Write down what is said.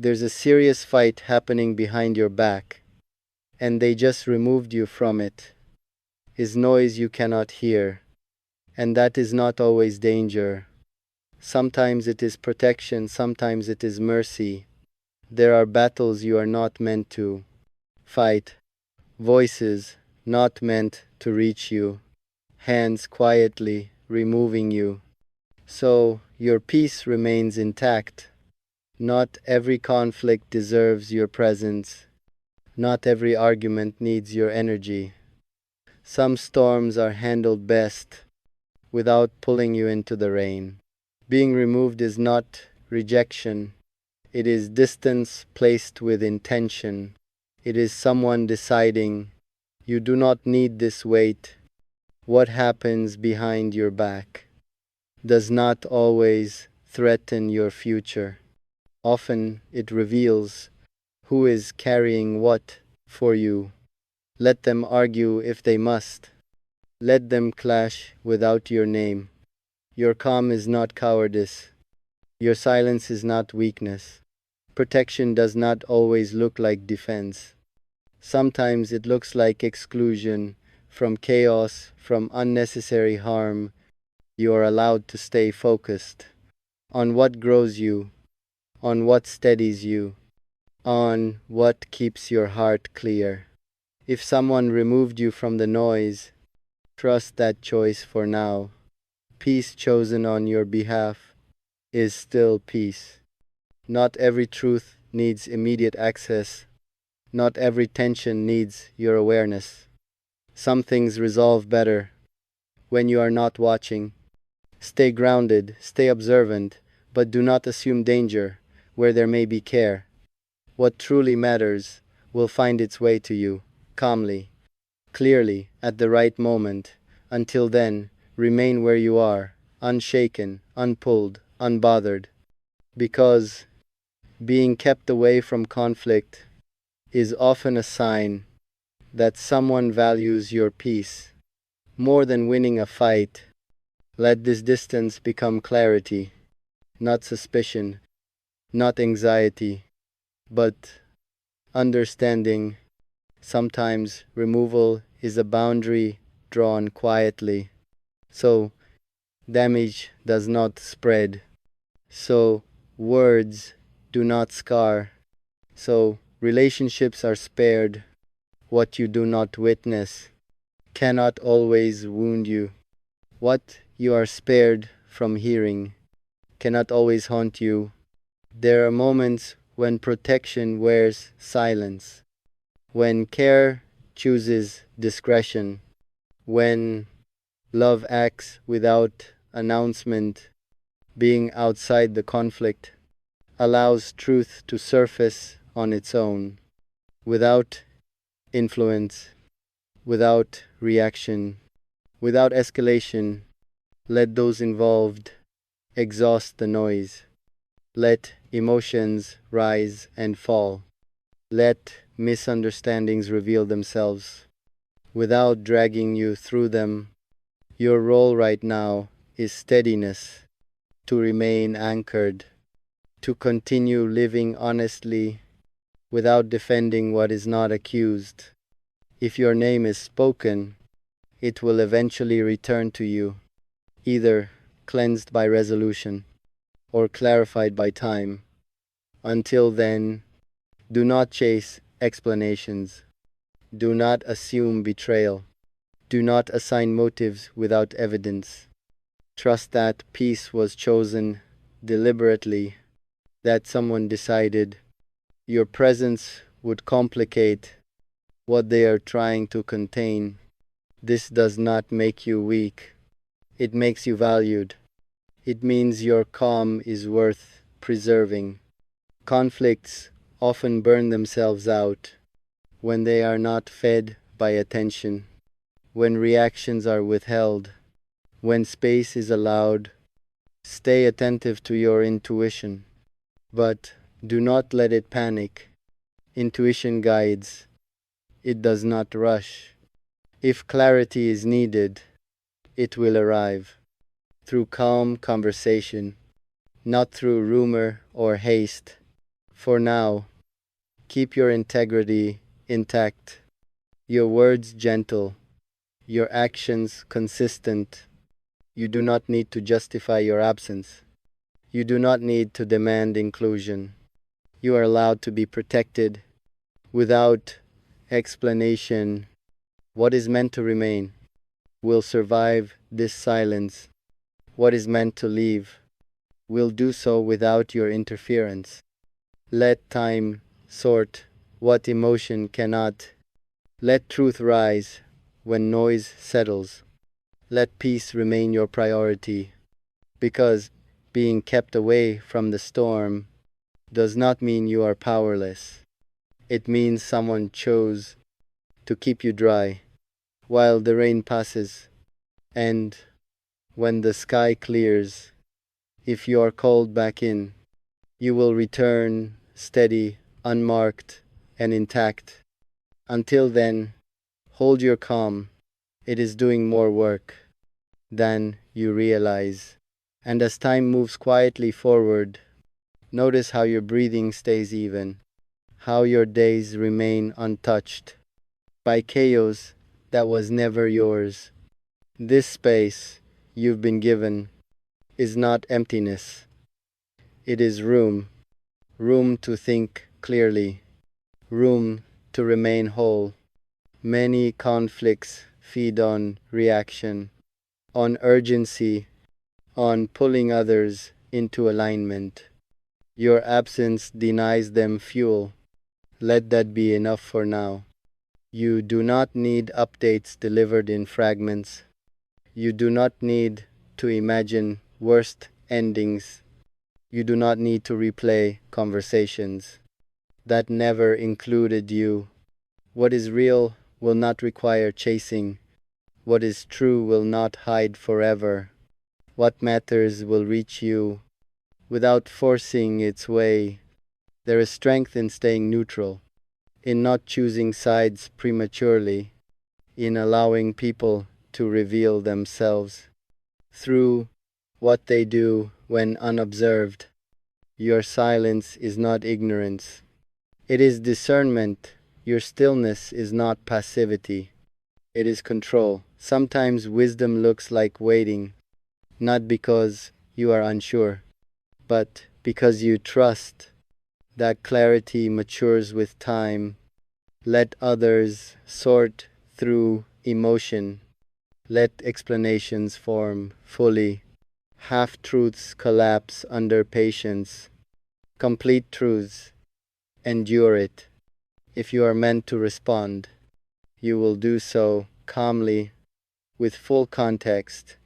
There's a serious fight happening behind your back, and they just removed you from it. Is noise you cannot hear, and that is not always danger. Sometimes it is protection, sometimes it is mercy. There are battles you are not meant to fight, voices not meant to reach you, hands quietly removing you. So your peace remains intact. Not every conflict deserves your presence. Not every argument needs your energy. Some storms are handled best without pulling you into the rain. Being removed is not rejection. It is distance placed with intention. It is someone deciding, you do not need this weight. What happens behind your back does not always threaten your future. Often it reveals who is carrying what for you. Let them argue if they must. Let them clash without your name. Your calm is not cowardice. Your silence is not weakness. Protection does not always look like defense. Sometimes it looks like exclusion from chaos, from unnecessary harm. You are allowed to stay focused on what grows you, on what steadies you, on what keeps your heart clear. If someone removed you from the noise, trust that choice for now. Peace chosen on your behalf is still peace. Not every truth needs immediate access. Not every tension needs your awareness. Some things resolve better when you are not watching. Stay grounded, stay observant, but do not assume danger where there may be care. What truly matters will find its way to you, calmly, clearly, at the right moment. Until then, remain where you are, unshaken, unpulled, unbothered. Because being kept away from conflict is often a sign that someone values your peace more than winning a fight. Let this distance become clarity, not suspicion, not anxiety, but understanding. Sometimes removal is a boundary drawn quietly, so damage does not spread, so words do not scar, so relationships are spared. What you do not witness cannot always wound you. What you are spared from hearing cannot always haunt you. There are moments when protection wears silence, when care chooses discretion, when love acts without announcement. Being outside the conflict allows truth to surface on its own, without influence, without reaction, without escalation. Let those involved exhaust the noise. Let emotions rise and fall. Let misunderstandings reveal themselves without dragging you through them. Your role right now is steadiness, to remain anchored, to continue living honestly without defending what is not accused. If your name is spoken, it will eventually return to you, either cleansed by resolution or clarified by time. Until then, do not chase explanations. Do not assume betrayal. Do not assign motives without evidence. Trust that peace was chosen deliberately, that someone decided your presence would complicate what they are trying to contain. This does not make you weak. It makes you valued. It means your calm is worth preserving. Conflicts often burn themselves out when they are not fed by attention, when reactions are withheld, when space is allowed. Stay attentive to your intuition, but do not let it panic. Intuition guides. It does not rush. If clarity is needed, it will arrive through calm conversation, not through rumor or haste. For now, keep your integrity intact, your words gentle, your actions consistent. You do not need to justify your absence. You do not need to demand inclusion. You are allowed to be protected without explanation. What is meant to remain will survive this silence. What is meant to leave will do so without your interference. Let time sort what emotion cannot. Let truth rise when noise settles. Let peace remain your priority, because being kept away from the storm does not mean you are powerless. It means someone chose to keep you dry while the rain passes. And when the sky clears, if you are called back in, you will return steady, unmarked, and intact. Until then, hold your calm. It is doing more work than you realize. And as time moves quietly forward, notice how your breathing stays even, how your days remain untouched by chaos that was never yours. This space you've been given is not emptiness. It is room, room to think clearly, room to remain whole. Many conflicts feed on reaction, on urgency, on pulling others into alignment. Your absence denies them fuel. Let that be enough for now. You do not need updates delivered in fragments. You do not need to imagine worst endings. You do not need to replay conversations that never included you. What is real will not require chasing. What is true will not hide forever. What matters will reach you without forcing its way. There is strength in staying neutral, in not choosing sides prematurely, in allowing people to reveal themselves through what they do when unobserved. Your silence is not ignorance. It is discernment. Your stillness is not passivity. It is control. Sometimes wisdom looks like waiting, not because you are unsure, but because you trust that clarity matures with time. Let others sort through emotion. Let explanations form fully. Half-truths collapse under patience. Complete truths endure it. If you are meant to respond, you will do so calmly, with full context,